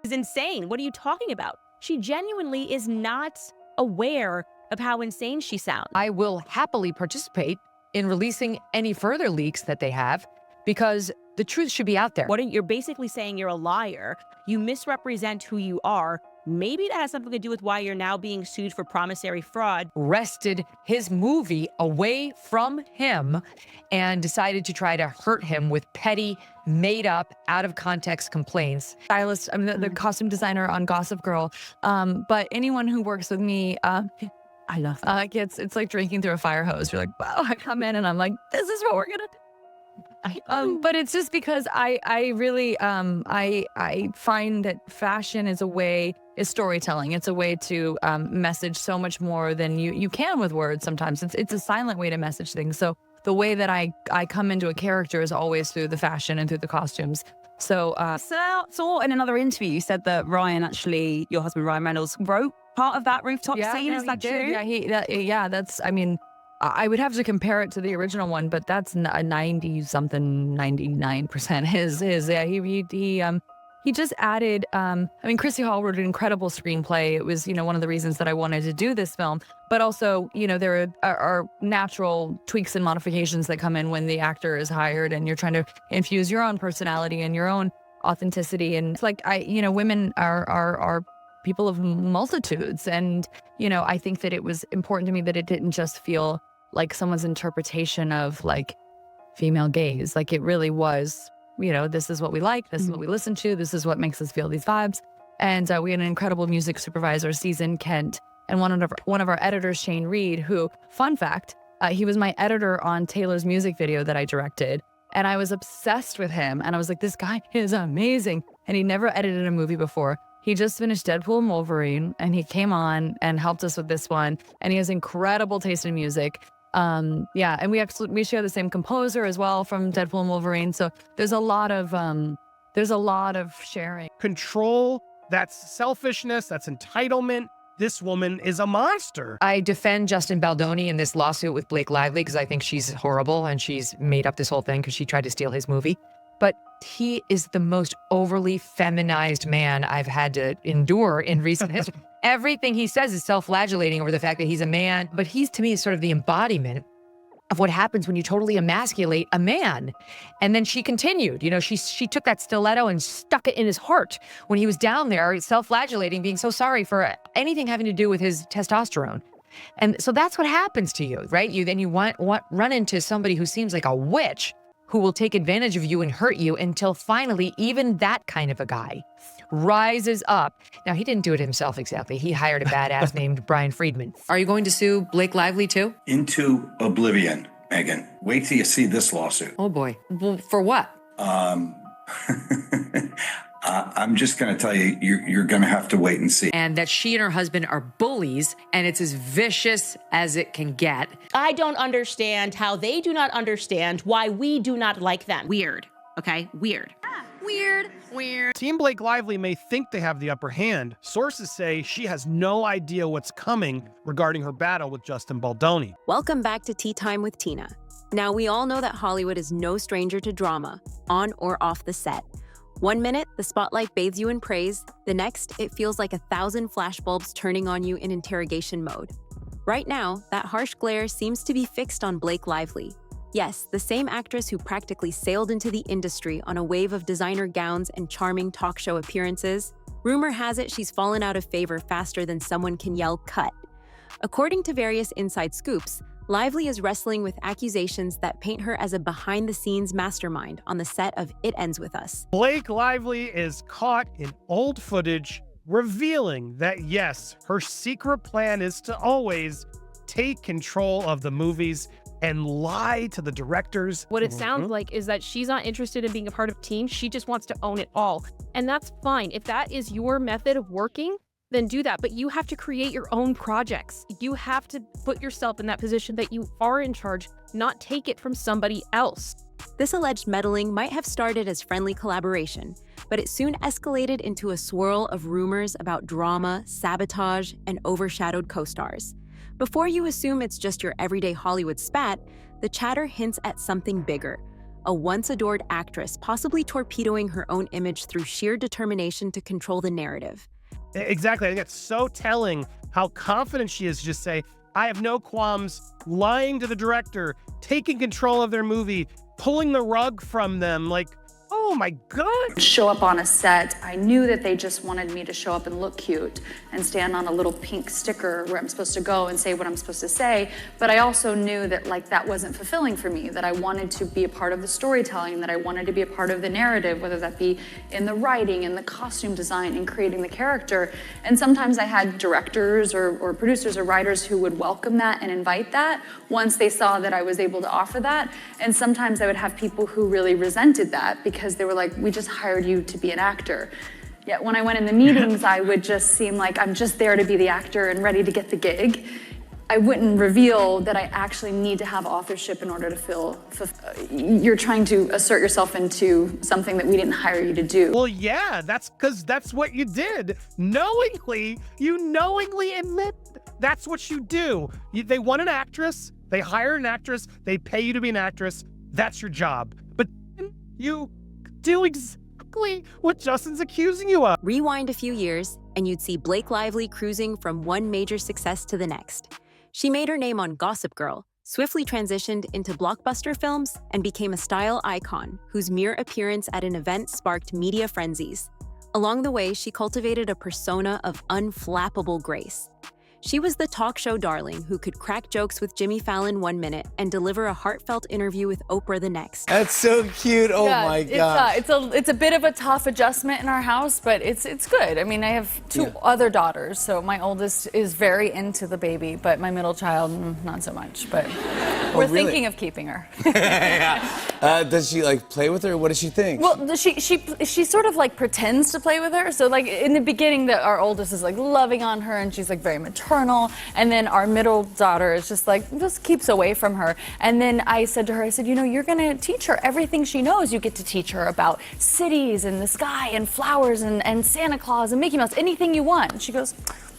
is insane. What are you talking about? She genuinely is not aware of how insane she sounds. I will happily participate in releasing any further leaks that they have because the truth should be out there. You're basically saying you're a liar. You misrepresent who you are. Maybe that has something to do with why you're now being sued for promissory fraud. Wrested his movie away from him and decided to try to hurt him with petty, made up, out of context complaints. Stylist, I'm the costume designer on Gossip Girl. But anyone who works with me, I love that. it's like drinking through a fire hose. You're like, wow, I come in and I'm like, this is what we're gonna do. But it's just because I really I find that fashion is storytelling. It's a way to message so much more than you can with words. Sometimes it's a silent way to message things. So the way that I come into a character is always through the fashion and through the costumes. So saw in another interview you said that Ryan, actually your husband Ryan Reynolds, wrote part of that rooftop scene. Is that true? Yeah, that's, I mean, I would have to compare it to the original one, but that's a 99% his. Yeah, he just added, I mean, Chrissy Hall wrote an incredible screenplay. It was, one of the reasons that I wanted to do this film, but also, there are natural tweaks and modifications that come in when the actor is hired and you're trying to infuse your own personality and your own authenticity. And it's like, women are people of multitudes. And, I think that it was important to me that it didn't just feel like someone's interpretation of like female gaze. Like it really was, this is what we like. This is what we listen to. This is what makes us feel these vibes. And we had an incredible music supervisor, Season Kent, and one of our editors, Shane Reed, who, fun fact, he was my editor on Taylor's music video that I directed. And I was obsessed with him. And I was like, this guy is amazing. And he never edited a movie before. He just finished Deadpool and Wolverine, and he came on and helped us with this one. And he has incredible taste in music. And we share the same composer as well from Deadpool and Wolverine. So there's a lot of sharing. Control, that's selfishness, that's entitlement. This woman is a monster. I defend Justin Baldoni in this lawsuit with Blake Lively because I think she's horrible and she's made up this whole thing because she tried to steal his movie. But he is the most overly feminized man I've had to endure in recent history. Everything he says is self-flagellating over the fact that he's a man, but he's, to me, is sort of the embodiment of what happens when you totally emasculate a man. And then she continued, she took that stiletto and stuck it in his heart when he was down there self-flagellating, being so sorry for anything having to do with his testosterone. And so that's what happens to you, right? You run into somebody who seems like a witch who will take advantage of you and hurt you until finally even that kind of a guy rises up. Now, he didn't do it himself exactly. He hired a badass named Brian Friedman. Are you going to sue Blake Lively too? Into oblivion, Megan. Wait till you see this lawsuit. Oh boy. Well, for what? I'm just going to tell you, you're going to have to wait and see. And that she and her husband are bullies, and it's as vicious as it can get. I don't understand how they do not understand why we do not like them. Weird. Okay? Weird. Weird. Team Blake Lively may think they have the upper hand. Sources say she has no idea what's coming regarding her battle with Justin Baldoni. Welcome back to Tea Time with Tina. Now, we all know that Hollywood is no stranger to drama, on or off the set. One minute, the spotlight bathes you in praise. The next, it feels like 1,000 flashbulbs turning on you in interrogation mode. Right now, that harsh glare seems to be fixed on Blake Lively. Yes, the same actress who practically sailed into the industry on a wave of designer gowns and charming talk show appearances. Rumor has it she's fallen out of favor faster than someone can yell cut. According to various inside scoops, Lively is wrestling with accusations that paint her as a behind-the-scenes mastermind on the set of It Ends With Us. Blake Lively is caught in old footage revealing that, yes, her secret plan is to always take control of the movies and lie to the directors. What it sounds like is that she's not interested in being a part of a team. She just wants to own it all. And that's fine. If that is your method of working, then do that. But you have to create your own projects. You have to put yourself in that position that you are in charge, not take it from somebody else. This alleged meddling might have started as friendly collaboration, but it soon escalated into a swirl of rumors about drama, sabotage, and overshadowed co-stars. Before you assume it's just your everyday Hollywood spat, the chatter hints at something bigger. a once adored actress possibly torpedoing her own image through sheer determination to control the narrative. Exactly. I think it's so telling how confident she is to just say, I have no qualms lying to the director, taking control of their movie, pulling the rug from them. Like, oh my God. Show up on a set, I knew that they just wanted me to show up and look cute and stand on a little pink sticker where I'm supposed to go and say what I'm supposed to say. But I also knew that that wasn't fulfilling for me, that I wanted to be a part of the storytelling, that I wanted to be a part of the narrative, whether that be in the writing, in the costume design, in creating the character. And sometimes I had directors or producers or writers who would welcome that and invite that once they saw that I was able to offer that. And sometimes I would have people who really resented that because they were like, we just hired you to be an actor. Yet when I went in the meetings, I would just seem like I'm just there to be the actor and ready to get the gig. I wouldn't reveal that I actually need to have authorship in order to feel you're trying to assert yourself into something that we didn't hire you to do. Well, yeah, that's because that's what you did. You knowingly admit that's what you do. They want an actress, they hire an actress, they pay you to be an actress. That's your job. But you do exactly what Justin's accusing you of. Rewind a few years, and you'd see Blake Lively cruising from one major success to the next. She made her name on Gossip Girl, swiftly transitioned into blockbuster films, and became a style icon whose mere appearance at an event sparked media frenzies. Along the way, she cultivated a persona of unflappable grace. She was the talk show darling who could crack jokes with Jimmy Fallon one minute and deliver a heartfelt interview with Oprah the next. That's so cute. Oh Yeah, my God. It's a bit of a tough adjustment in our house, but it's good. I mean, I have two other daughters, so my oldest is very into the baby, but my middle child, not so much. But we're really? thinking of keeping her. Does she like play with her? What does she think? Well, she sort of like pretends to play with her. So like in the beginning, our oldest is like loving on her, and she's like very maternal. And then our middle daughter is just keeps away from her. And then I said to her, you're gonna teach her everything she knows. You get to teach her about cities and the sky and flowers and Santa Claus and Mickey Mouse, anything you want. And she goes,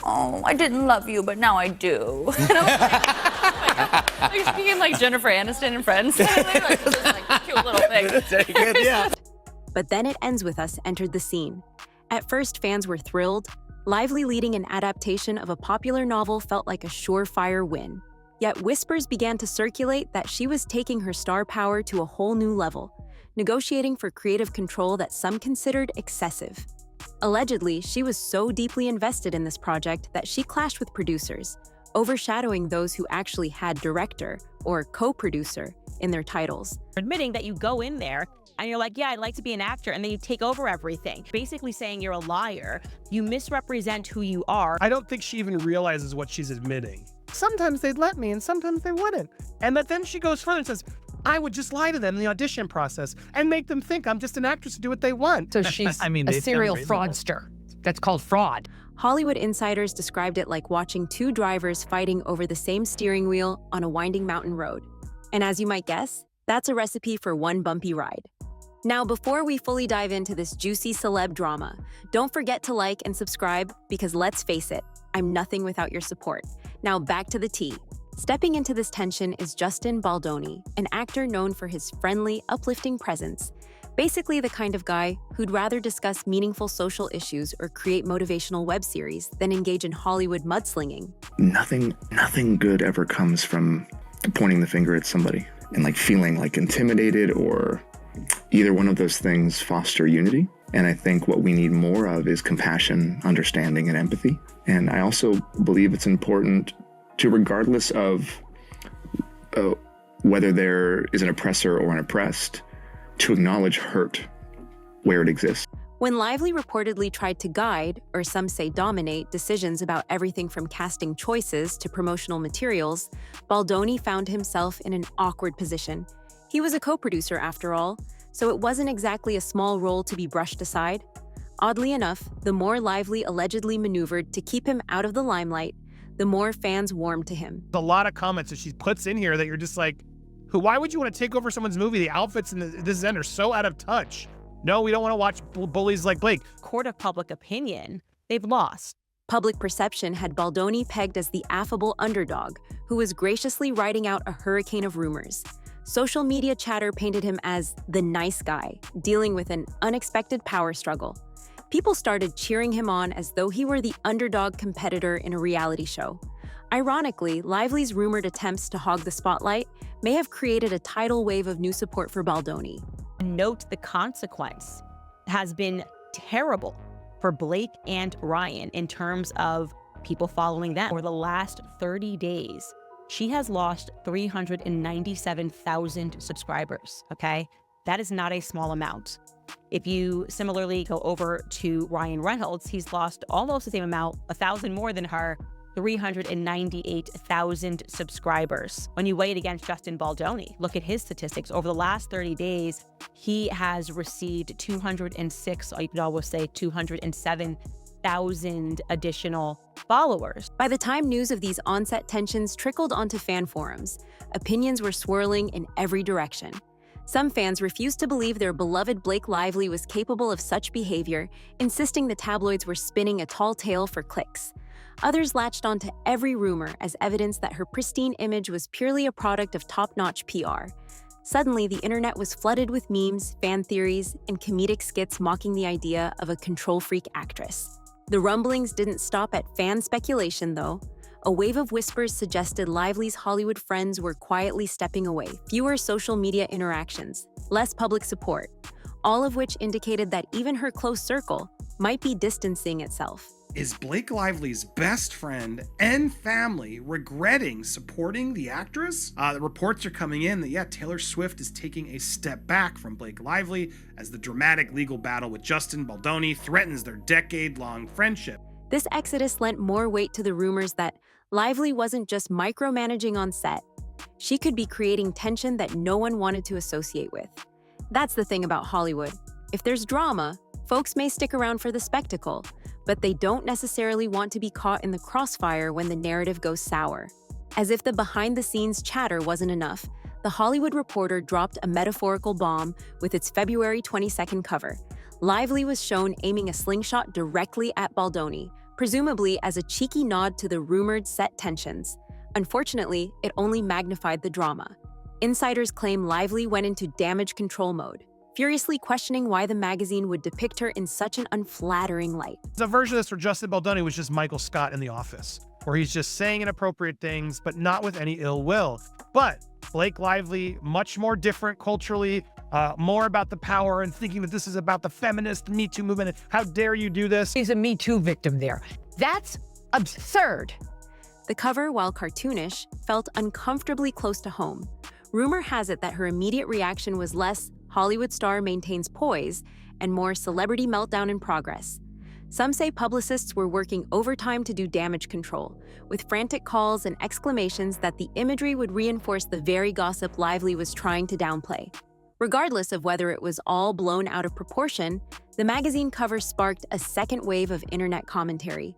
oh, I didn't love you, but now I do. And I was like she became like Jennifer Aniston in Friends. Like, just like cute little thing. Very good, yeah. But Then It Ends With Us entered the scene. At first, fans were thrilled. Lively leading an adaptation of a popular novel felt like a surefire win. Yet whispers began to circulate that she was taking her star power to a whole new level, negotiating for creative control that some considered excessive. Allegedly, she was so deeply invested in this project that she clashed with producers, overshadowing those who actually had director or co-producer in their titles. Admitting that you go in there and you're like, yeah, I'd like to be an actor, and then you take over everything. Basically saying you're a liar. You misrepresent who you are. I don't think she even realizes what she's admitting. Sometimes they'd let me and sometimes they wouldn't. And then she goes further and says, I would just lie to them in the audition process and make them think I'm just an actress to do what they want. So she's a serial fraudster. That's called fraud. Hollywood insiders described it like watching two drivers fighting over the same steering wheel on a winding mountain road. And as you might guess, that's a recipe for one bumpy ride. Now, before we fully dive into this juicy celeb drama, don't forget to like and subscribe because let's face it, I'm nothing without your support. Now back to the tea. Stepping into this tension is Justin Baldoni, an actor known for his friendly, uplifting presence. Basically the kind of guy who'd rather discuss meaningful social issues or create motivational web series than engage in Hollywood mudslinging. Nothing good ever comes from pointing the finger at somebody and like feeling like intimidated, or either one of those things foster unity. And I think what we need more of is compassion, understanding, and empathy. And I also believe it's important to, regardless of whether there is an oppressor or an oppressed, to acknowledge hurt where it exists. When Lively reportedly tried to guide, or some say dominate, decisions about everything from casting choices to promotional materials, Baldoni found himself in an awkward position. He was a co-producer after all, so it wasn't exactly a small role to be brushed aside. Oddly enough, the more Lively allegedly maneuvered to keep him out of the limelight, the more fans warmed to him. A lot of comments that she puts in here that you're just like, why would you want to take over someone's movie? The outfits in this end are so out of touch. No, we don't want to watch bullies like Blake. Court of public opinion, they've lost. Public perception had Baldoni pegged as the affable underdog who was graciously riding out a hurricane of rumors. social media chatter painted him as the nice guy, dealing with an unexpected power struggle. People started cheering him on as though he were the underdog competitor in a reality show. Ironically, Lively's rumored attempts to hog the spotlight may have created a tidal wave of new support for Baldoni. Note the consequence has been terrible for Blake and Ryan in terms of people following them. For the last 30 days, she has lost 397,000 subscribers, okay? That is not a small amount. If you similarly go over to Ryan Reynolds, he's lost almost the same amount, 1,000 more than her, 398,000 subscribers. When you weigh it against Justin Baldoni, look at his statistics. Over the last 30 days, he has received 206, or you could almost say 207,000 additional followers. By the time news of these on-set tensions trickled onto fan forums, opinions were swirling in every direction. Some fans refused to believe their beloved Blake Lively was capable of such behavior, insisting the tabloids were spinning a tall tale for clicks. Others latched onto every rumor as evidence that her pristine image was purely a product of top-notch PR. Suddenly, the internet was flooded with memes, fan theories, and comedic skits mocking the idea of a control-freak actress. The rumblings didn't stop at fan speculation, though. A wave of whispers suggested Lively's Hollywood friends were quietly stepping away, fewer social media interactions, less public support, all of which indicated that even her close circle might be distancing itself. Is Blake Lively's best friend and family regretting supporting the actress? The reports are coming in that, Taylor Swift is taking a step back from Blake Lively as the dramatic legal battle with Justin Baldoni threatens their decade-long friendship. This exodus lent more weight to the rumors that Lively wasn't just micromanaging on set. She could be creating tension that no one wanted to associate with. That's the thing about Hollywood. If there's drama, folks may stick around for the spectacle, but they don't necessarily want to be caught in the crossfire when the narrative goes sour. As if the behind-the-scenes chatter wasn't enough, The Hollywood Reporter dropped a metaphorical bomb with its February 22nd cover. Lively was shown aiming a slingshot directly at Baldoni, presumably as a cheeky nod to the rumored set tensions. Unfortunately, it only magnified the drama. Insiders claim Lively went into damage control mode, furiously questioning why the magazine would depict her in such an unflattering light. The version of this for Justin Baldoni was just Michael Scott in The Office, where he's just saying inappropriate things, but not with any ill will. But Blake Lively, much more different culturally, more about the power and thinking that this is about the feminist Me Too movement. And how dare you do this? He's a Me Too victim there. That's absurd. The cover, while cartoonish, felt uncomfortably close to home. Rumor has it that her immediate reaction was less Hollywood star maintains poise and more celebrity meltdown in progress. Some say publicists were working overtime to do damage control, with frantic calls and exclamations that the imagery would reinforce the very gossip Lively was trying to downplay. Regardless of whether it was all blown out of proportion, the magazine cover sparked a second wave of internet commentary.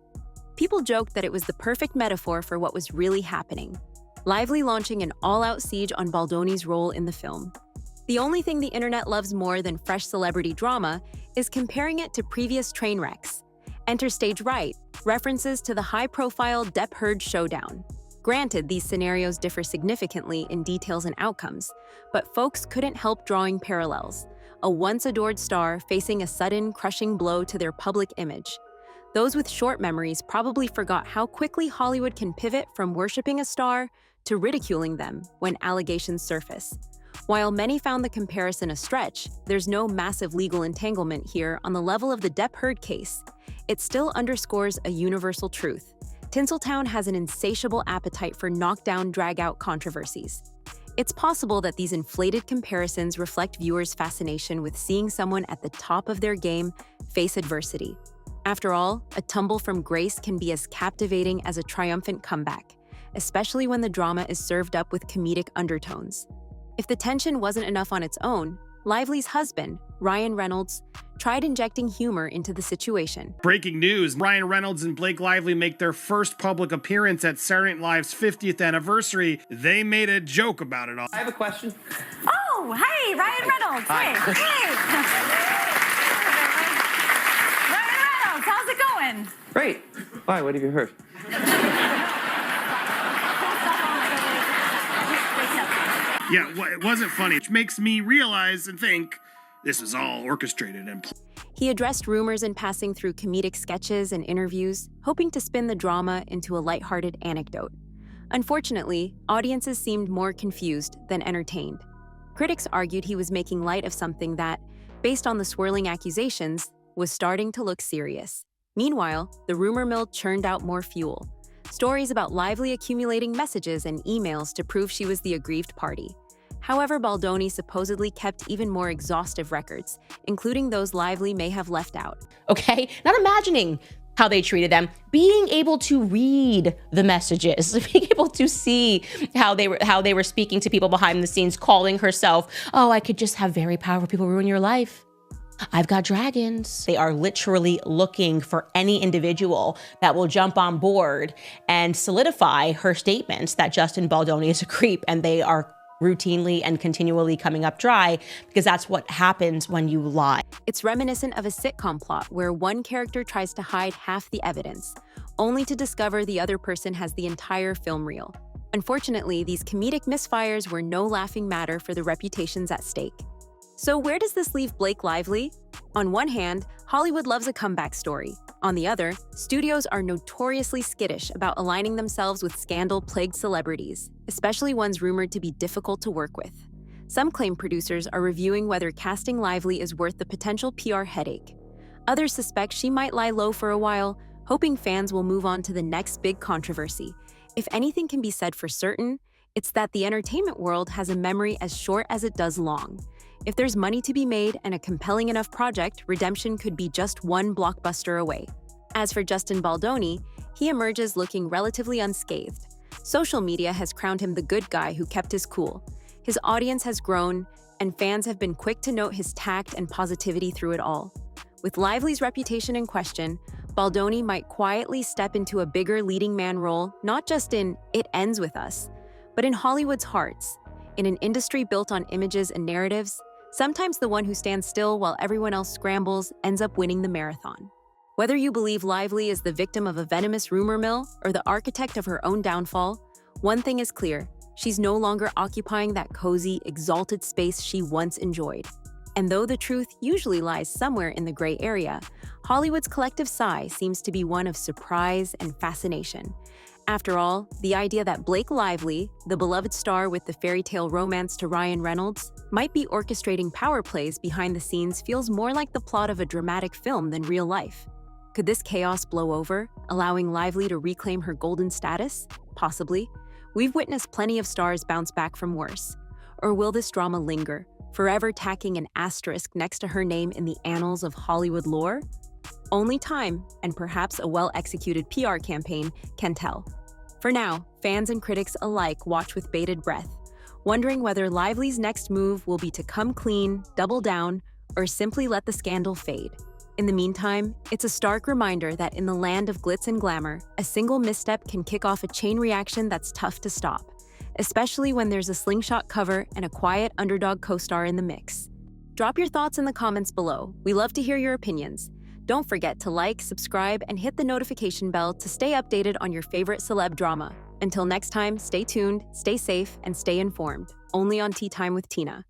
People joked that it was the perfect metaphor for what was really happening. Lively launching an all-out siege on Baldoni's role in the film. The only thing the internet loves more than fresh celebrity drama is comparing it to previous train wrecks. Enter Stage Right, references to the high-profile Depp Heard showdown. Granted, these scenarios differ significantly in details and outcomes, but folks couldn't help drawing parallels. A once-adored star facing a sudden, crushing blow to their public image. Those with short memories probably forgot how quickly Hollywood can pivot from worshiping a star to ridiculing them when allegations surface. While many found the comparison a stretch, there's no massive legal entanglement here on the level of the Depp Heard case. It still underscores a universal truth. Tinseltown has an insatiable appetite for knockdown, drag-out controversies. It's possible that these inflated comparisons reflect viewers' fascination with seeing someone at the top of their game face adversity. After all, a tumble from grace can be as captivating as a triumphant comeback, especially when the drama is served up with comedic undertones. If the tension wasn't enough on its own, Lively's husband, Ryan Reynolds, tried injecting humor into the situation. Breaking news, Ryan Reynolds and Blake Lively make their first public appearance at Saturday Night Live's 50th anniversary. They made a joke about it all. I have a question. Oh, hey, Ryan Reynolds. Hi. Hey. Ryan Reynolds, how's it going? Great. Why? What have you heard? Yeah, it wasn't funny, which makes me realize and think this is all orchestrated and He addressed rumors in passing through comedic sketches and interviews, hoping to spin the drama into a lighthearted anecdote. Unfortunately, audiences seemed more confused than entertained. Critics argued he was making light of something that, based on the swirling accusations, was starting to look serious. Meanwhile, the rumor mill churned out more fuel. Stories about Lively accumulating messages and emails to prove she was the aggrieved party. However, Baldoni supposedly kept even more exhaustive records, including those Lively may have left out. Okay? Not imagining how they treated them, being able to read the messages, being able to see how they were speaking to people behind the scenes, calling herself, oh, I could just have very powerful people ruin your life. I've got dragons. They are literally looking for any individual that will jump on board and solidify her statements that Justin Baldoni is a creep, and they are routinely and continually coming up dry because that's what happens when you lie. It's reminiscent of a sitcom plot where one character tries to hide half the evidence, only to discover the other person has the entire film reel. Unfortunately, these comedic misfires were no laughing matter for the reputations at stake. So where does this leave Blake Lively? On one hand, Hollywood loves a comeback story. On the other, studios are notoriously skittish about aligning themselves with scandal-plagued celebrities, especially ones rumored to be difficult to work with. Some claim producers are reviewing whether casting Lively is worth the potential PR headache. Others suspect she might lie low for a while, hoping fans will move on to the next big controversy. If anything can be said for certain, it's that the entertainment world has a memory as short as it does long. If there's money to be made and a compelling enough project, redemption could be just one blockbuster away. As for Justin Baldoni, he emerges looking relatively unscathed. Social media has crowned him the good guy who kept his cool. His audience has grown, and fans have been quick to note his tact and positivity through it all. With Lively's reputation in question, Baldoni might quietly step into a bigger leading man role, not just in It Ends With Us, but in Hollywood's hearts. In an industry built on images and narratives, sometimes the one who stands still while everyone else scrambles ends up winning the marathon. Whether you believe Lively is the victim of a venomous rumor mill or the architect of her own downfall, one thing is clear: she's no longer occupying that cozy, exalted space she once enjoyed. And though the truth usually lies somewhere in the gray area, Hollywood's collective sigh seems to be one of surprise and fascination. After all, the idea that Blake Lively, the beloved star with the fairy tale romance to Ryan Reynolds, might be orchestrating power plays behind the scenes feels more like the plot of a dramatic film than real life. Could this chaos blow over, allowing Lively to reclaim her golden status? Possibly. We've witnessed plenty of stars bounce back from worse. Or will this drama linger, forever tacking an asterisk next to her name in the annals of Hollywood lore? Only time, and perhaps a well-executed PR campaign, can tell. For now, fans and critics alike watch with bated breath, wondering whether Lively's next move will be to come clean, double down, or simply let the scandal fade. In the meantime, it's a stark reminder that in the land of glitz and glamour, a single misstep can kick off a chain reaction that's tough to stop, especially when there's a slingshot cover and a quiet underdog co-star in the mix. Drop your thoughts in the comments below. We love to hear your opinions. Don't forget to like, subscribe, and hit the notification bell to stay updated on your favorite celeb drama. Until next time, stay tuned, stay safe, and stay informed. Only on Tea Time with Tina.